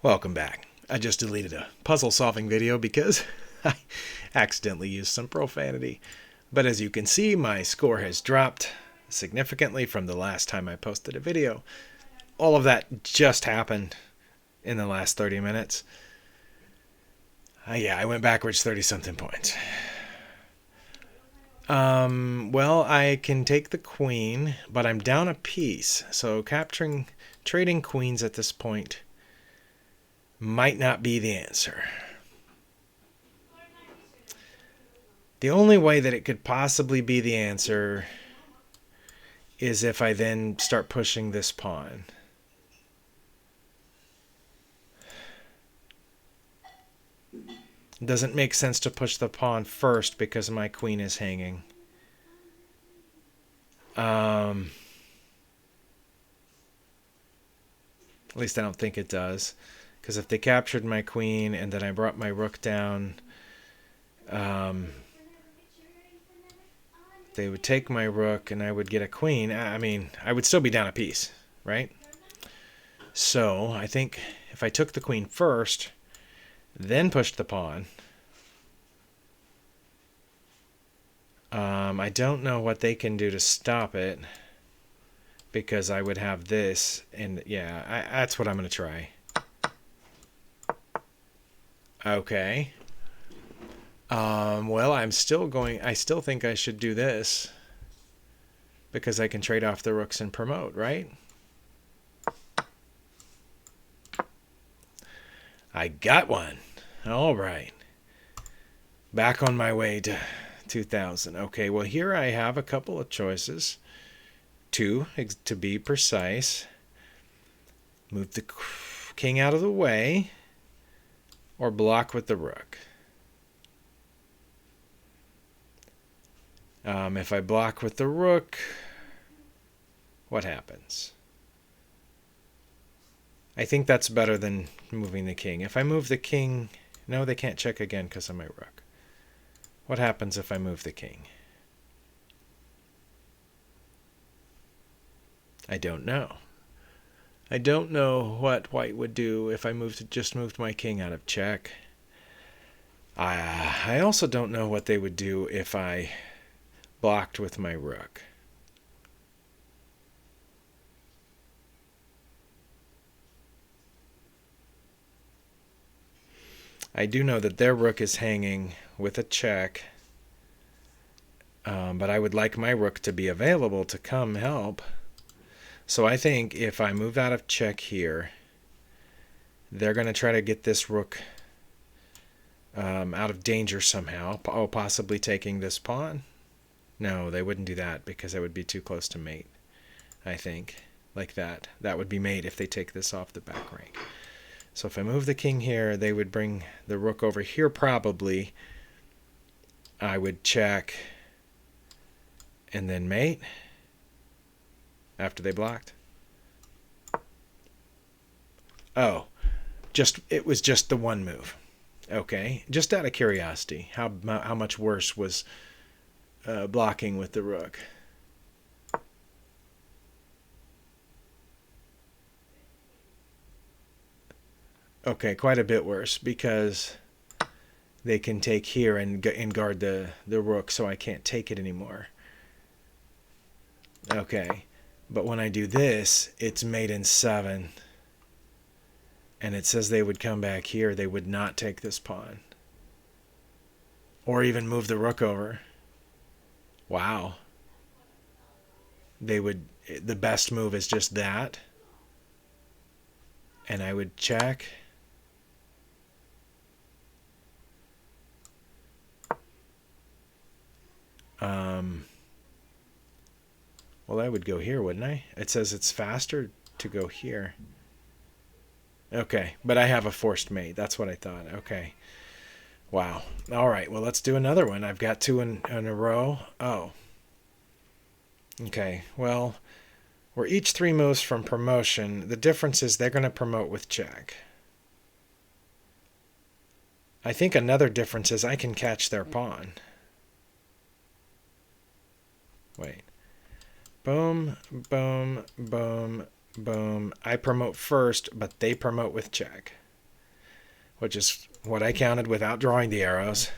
Welcome back. I just deleted a puzzle solving video because I accidentally used some profanity. But as you can see, my score has dropped significantly from the last time I posted a video. All of that just happened in the last 30 minutes. Yeah, I went backwards 30 something points. Well, I can take the queen, but I'm down a piece. So trading queens at this point might not be the answer. The only way that it could possibly be the answer is if I then start pushing this pawn. It doesn't make sense to push the pawn first because my queen is hanging. At least I don't think it does. Because if they captured my queen and then I brought my rook down, they would take my rook and I would get a queen. I mean, I would still be down a piece, right? So I think if I took the queen first, then pushed the pawn, I don't know what they can do to stop it because I would have this, and yeah, that's what I'm going to try. Okay. Well, I still think I should do this because I can trade off the rooks and promote, right? I got one. All right. Back on my way to 2000. Okay, well, here I have a couple of choices. Two, to be precise. Move the king out of the way or block with the rook. If I block with the rook, what happens? I think that's better than moving the king. If I move the king, no, they can't check again because of my rook. What happens if I move the king? I don't know. I don't know what white would do if I just moved my king out of check. I also don't know what they would do if I blocked with my rook. I do know that their rook is hanging with a check, but I would like my rook to be available to come help. So I think if I move out of check here, they're going to try to get this rook out of danger somehow. Oh, possibly taking this pawn? No, they wouldn't do that because it would be too close to mate, I think. Like that. That would be mate if they take this off the back rank. So if I move the king here, they would bring the rook over here probably. I would check and then mate after they blocked. Oh, it was just the one move. Okay, just out of curiosity, how much worse was blocking with the rook? Okay, quite a bit worse because they can take here and guard the rook, so I can't take it anymore. Okay, but when I do this, it's mate in 7. And it says they would come back here. They would not take this pawn. Or even move the rook over. Wow. The best move is just that. And I would check. Well, I would go here, wouldn't I? It says it's faster to go here. Okay, but I have a forced mate. That's what I thought. Okay. Wow. All right, well, let's do another one. I've got two in a row. Oh. Okay, well, we're each 3 moves from promotion. The difference is they're going to promote with check. I think another difference is I can catch their pawn. Wait. Boom, boom, boom, boom. I promote first, but they promote with check. which is what I counted without drawing the arrows.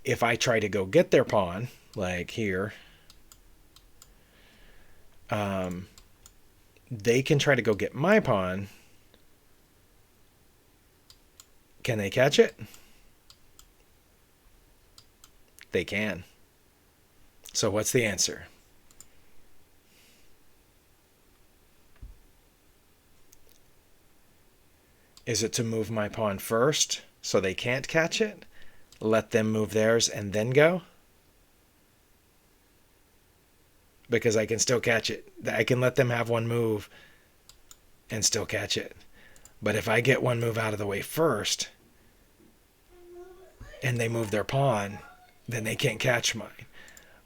If I try to go get their pawn, like here, they can try to go get my pawn. Can they catch it? They can. So what's the answer? Is it to move my pawn first so they can't catch it? Let them move theirs and then go? Because I can still catch it. I can let them have one move and still catch it. But if I get one move out of the way first and they move their pawn, then they can't catch mine.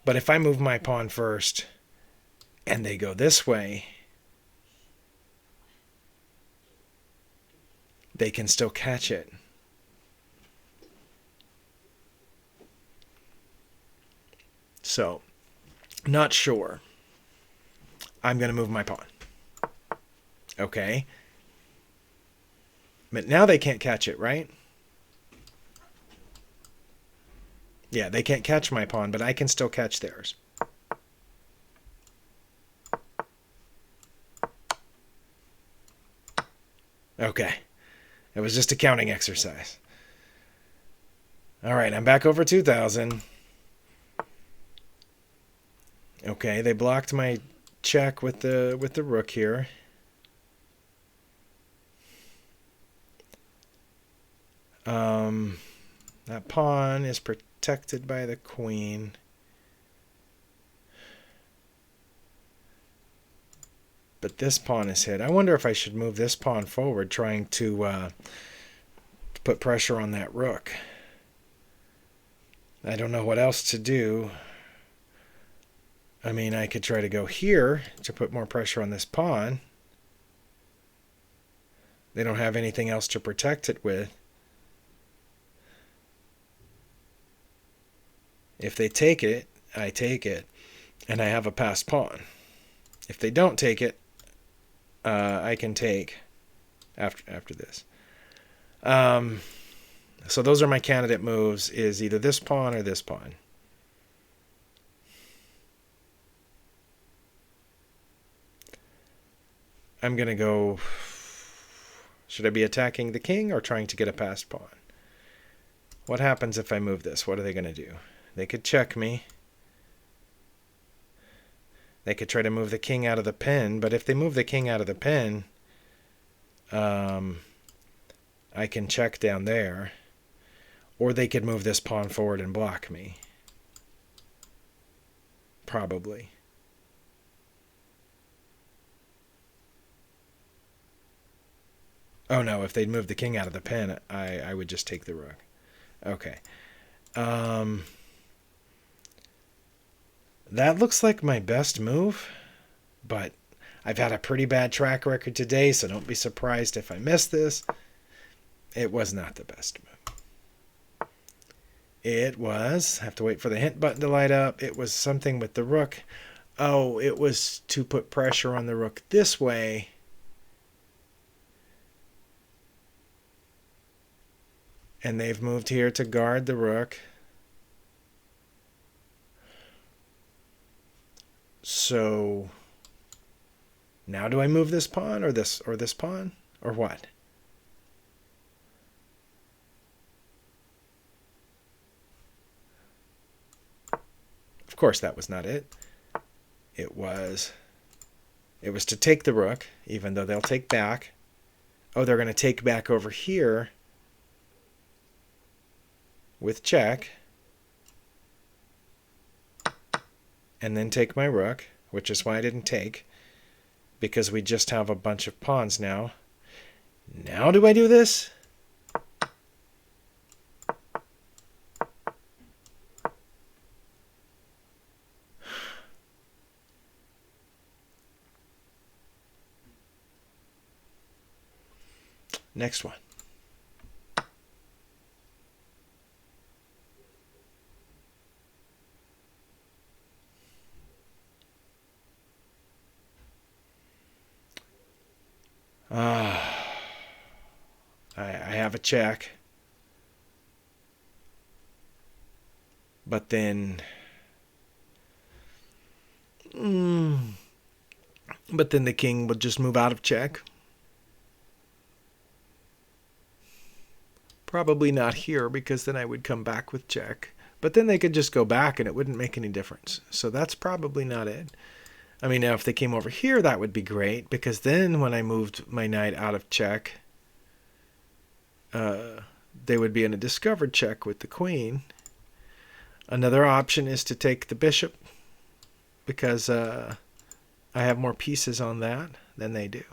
But if I move my pawn first and they go this way, they can still catch it. So, not sure. I'm going to move my pawn. Okay. But now they can't catch it, right? Yeah, they can't catch my pawn, but I can still catch theirs. Okay. It was just a counting exercise. All right, I'm back over 2,000. Okay, they blocked my check with the rook here. That pawn is protected by the queen. But this pawn is hit. I wonder if I should move this pawn forward, trying to put pressure on that rook. I don't know what else to do. I mean, I could try to go here to put more pressure on this pawn. They don't have anything else to protect it with. If they take it, I take it, and I have a passed pawn. If they don't take it, I can take after this. So those are my candidate moves, is either this pawn or this pawn. I'm going to go... Should I be attacking the king or trying to get a passed pawn? What happens if I move this? What are they going to do? They could check me. They could try to move the king out of the pin, but if they move the king out of the pin, I can check down there. Or they could move this pawn forward and block me. Probably. Oh no, if they'd move the king out of the pin, I would just take the rook. Okay. That looks like my best move, but I've had a pretty bad track record today, so don't be surprised if I miss this. It was not the best move. It was, I have to wait for the hint button to light up, it was something with the rook. Oh, it was to put pressure on the rook this way. And they've moved here to guard the rook. So now do I move this pawn or this pawn or what? Of course that was not it. It was to take the rook, even though they'll take back. Oh, they're going to take back over here with check. And then take my rook, which is why I didn't take, because we just have a bunch of pawns now. Now do I do this? Next one. I have a check. But then... but then the king would just move out of check. Probably not here, because then I would come back with check. But then they could just go back and it wouldn't make any difference. So that's probably not it. I mean, now if they came over here, that would be great, because then when I moved my knight out of check, they would be in a discovered check with the queen. Another option is to take the bishop, because I have more pieces on that than they do.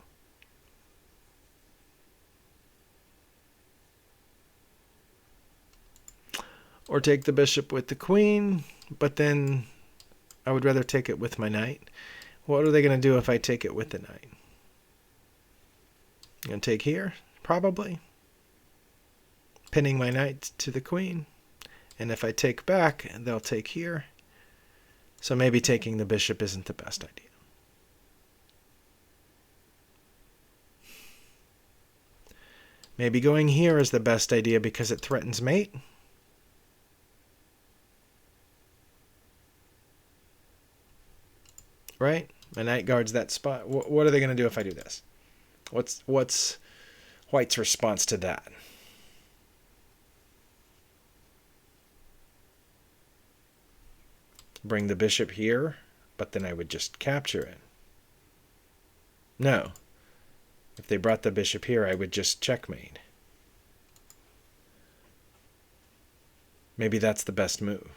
Or take the bishop with the queen, but then I would rather take it with my knight. What are they going to do if I take it with the knight? I'm going to take here, probably, pinning my knight to the queen. And if I take back, they'll take here. So maybe taking the bishop isn't the best idea. Maybe going here is the best idea because it threatens mate. Right? My knight guards that spot. What are they going to do if I do this? What's White's response to that? Bring the bishop here, but then I would just capture it. No. If they brought the bishop here, I would just checkmate. Maybe that's the best move.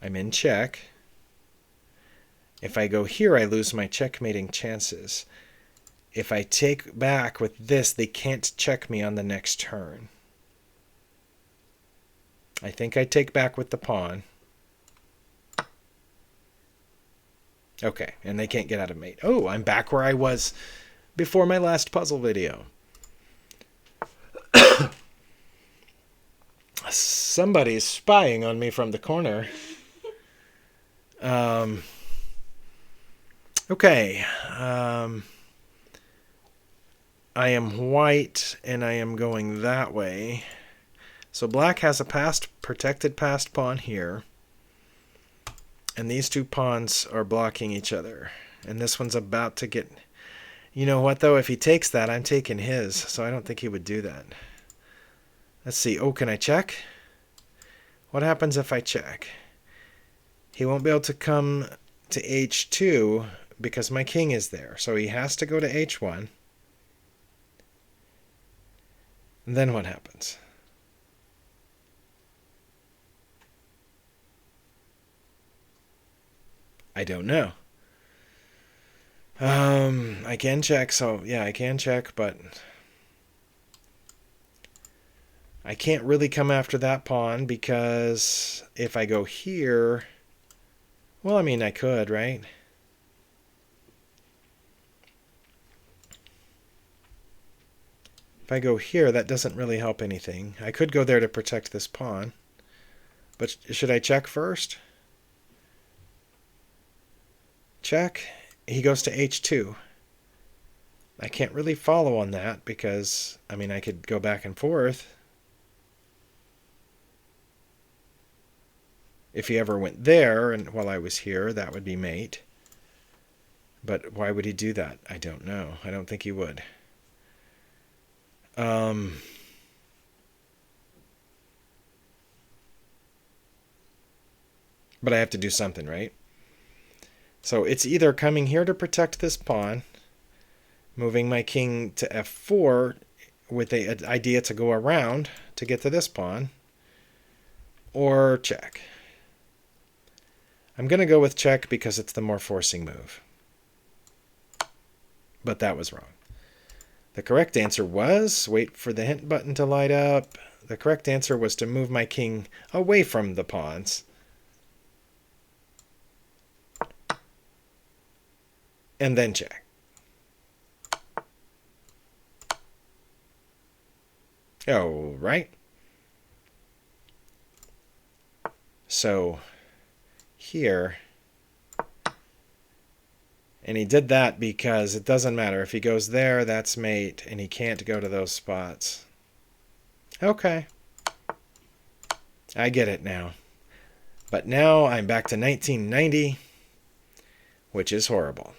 I'm in check. If I go here, I lose my checkmating chances. If I take back with this, they can't check me on the next turn. I think I take back with the pawn. Okay, and they can't get out of mate. Oh, I'm back where I was before my last puzzle video. Somebody's spying on me from the corner. Okay. I am white, and I am going that way. So black has a protected passed pawn here. And these two pawns are blocking each other. And this one's about to get... You know what, though? If he takes that, I'm taking his. So I don't think he would do that. Let's see. Oh, can I check? What happens if I check? He won't be able to come to h2 because my king is there. So he has to go to h1. And then what happens? I don't know. I can check, so yeah, I can check, but I can't really come after that pawn because if I go here, well, I mean, I could, right? If I go here, that doesn't really help anything. I could go there to protect this pawn, but should I check first? Check. He goes to h2. I can't really follow on that because, I mean, I could go back and forth. If he ever went there and while I was here, that would be mate. But why would he do that? I don't know. I don't think he would. But I have to do something, right? So it's either coming here to protect this pawn, moving my king to f4 with the idea to go around to get to this pawn, or check. I'm going to go with check because it's the more forcing move. But that was wrong. The correct answer was, wait for the hint button to light up. The correct answer was to move my king away from the pawns. And then check. Oh, right. So here, And he did that because it doesn't matter. If he goes there, that's mate, and he can't go to those spots. Okay. I get it now. But now I'm back to 1990, which is horrible.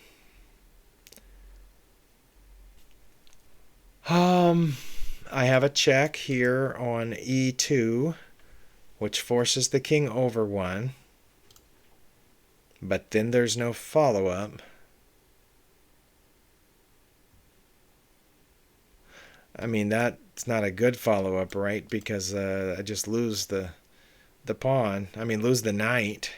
I have a check here on E2, which forces the king over one. But then there's no follow-up. I mean, that's not a good follow-up, right? Because I just lose the pawn. I mean, lose the knight.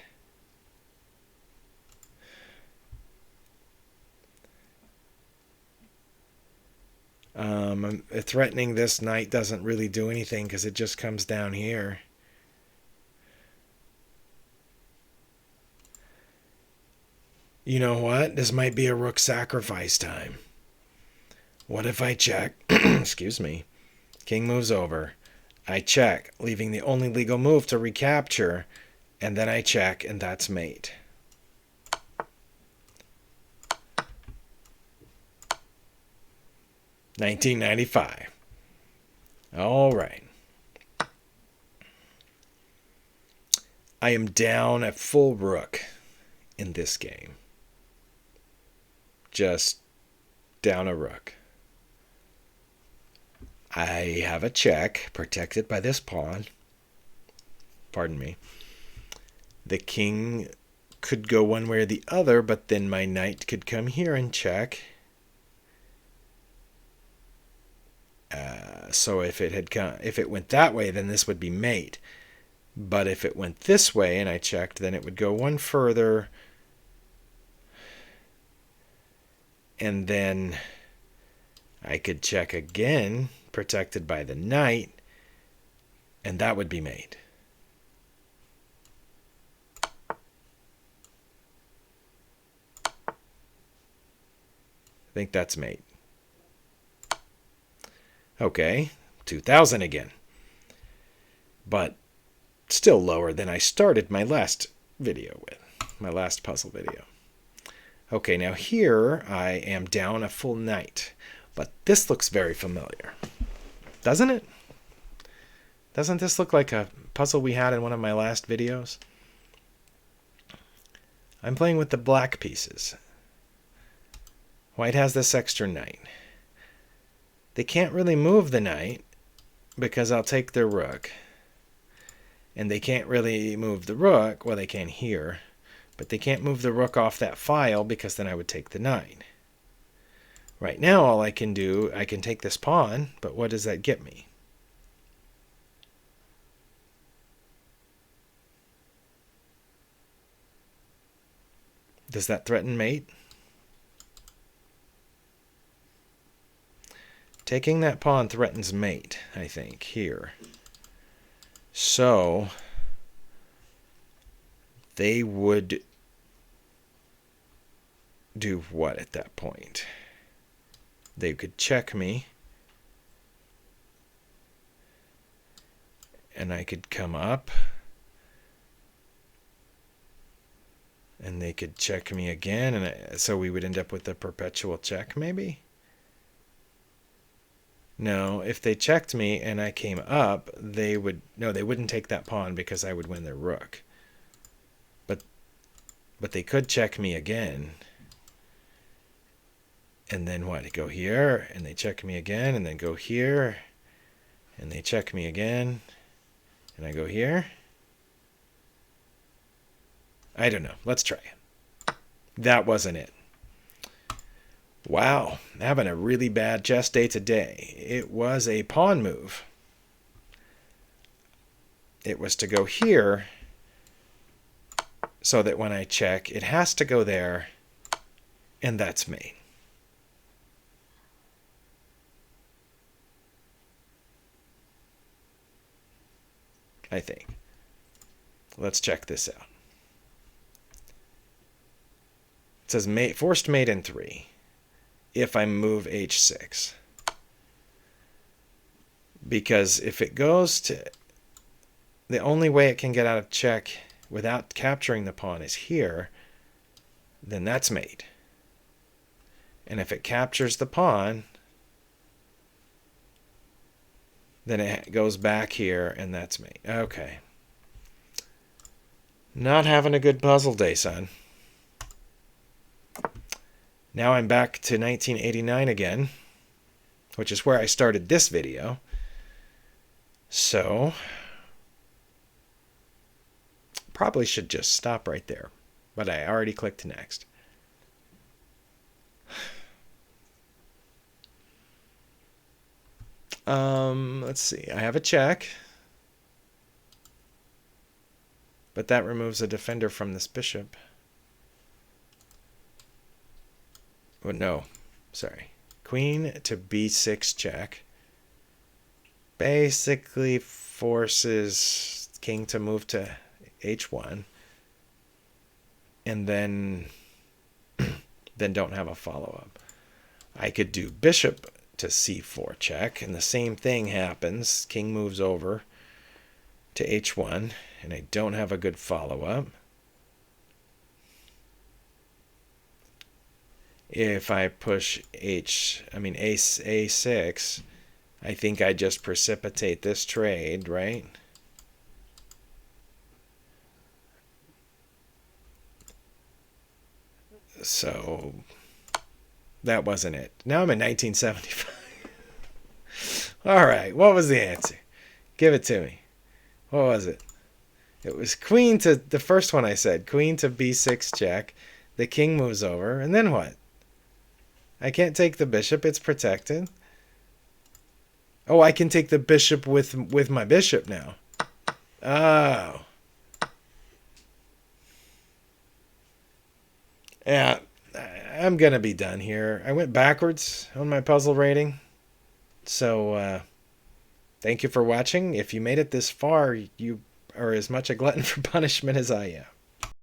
Threatening this knight doesn't really do anything because it just comes down here. You know what? This might be a rook sacrifice time. What if I check? Excuse me. King moves over. I check, leaving the only legal move to recapture, and then I check, and that's mate. $19.95. All right. I am down a full rook in this game. Just down a rook. I have a check protected by this pawn. Pardon me. The king could go one way or the other, but then my knight could come here and check. So if it went that way, then this would be mate. But if it went this way and I checked, then it would go one further. And then I could check again, protected by the knight, and that would be mate. I think that's mate. Okay, 2,000 again. But still lower than I started my last video with, my last puzzle video. Okay, now here I am down a full knight. But this looks very familiar. Doesn't it? Doesn't this look like a puzzle we had in one of my last videos? I'm playing with the black pieces. White has this extra knight. They can't really move the knight because I'll take their rook. And they can't really move the rook. Well, they can here. But they can't move the rook off that file because then I would take the knight. Right now, all I can do, I can take this pawn, but what does that get me? Does that threaten mate? Taking that pawn threatens mate, I think, here. So they would do what at that point? They could check me. And I could come up. And they could check me again. And so we would end up with a perpetual check, maybe? No, if they checked me and I came up, they would... No, they wouldn't take that pawn because I would win their rook. But they could check me again. And then what? Go here, and they check me again, and then go here, and they check me again, and I go here. I don't know. Let's try it. That wasn't it. Wow, having a really bad chess day today. It was a pawn move. It was to go here, so that when I check, it has to go there, and that's mate. I think. Let's check this out. It says mate, forced mate in 3 if I move h6. Because if it goes to... The only way it can get out of check without capturing the pawn is here, then that's mate. And if it captures the pawn, then it goes back here, and that's me. Okay. Not having a good puzzle day, son. Now I'm back to 1989 again, which is where I started this video. So, probably should just stop right there. But I already clicked next. Let's see. I have a check. But that removes a defender from this bishop. Oh, no. Sorry. Queen to b6 check. Basically forces king to move to h1. And then don't have a follow-up. I could do bishop to c4 check, and the same thing happens. King moves over to h1, and I don't have a good follow-up. If I push a6, I think I just precipitate this trade, right? So that wasn't it. Now I'm in 1975. All right, what was the answer? Give it to me. What was it? It was queen to, the first one I said, queen to b6 check. The king moves over, and then what? I can't take the bishop, it's protected. Oh, I can take the bishop with my bishop now. Oh. Yeah, I'm going to be done here. I went backwards on my puzzle rating. So, thank you for watching. If you made it this far, you are as much a glutton for punishment as I am.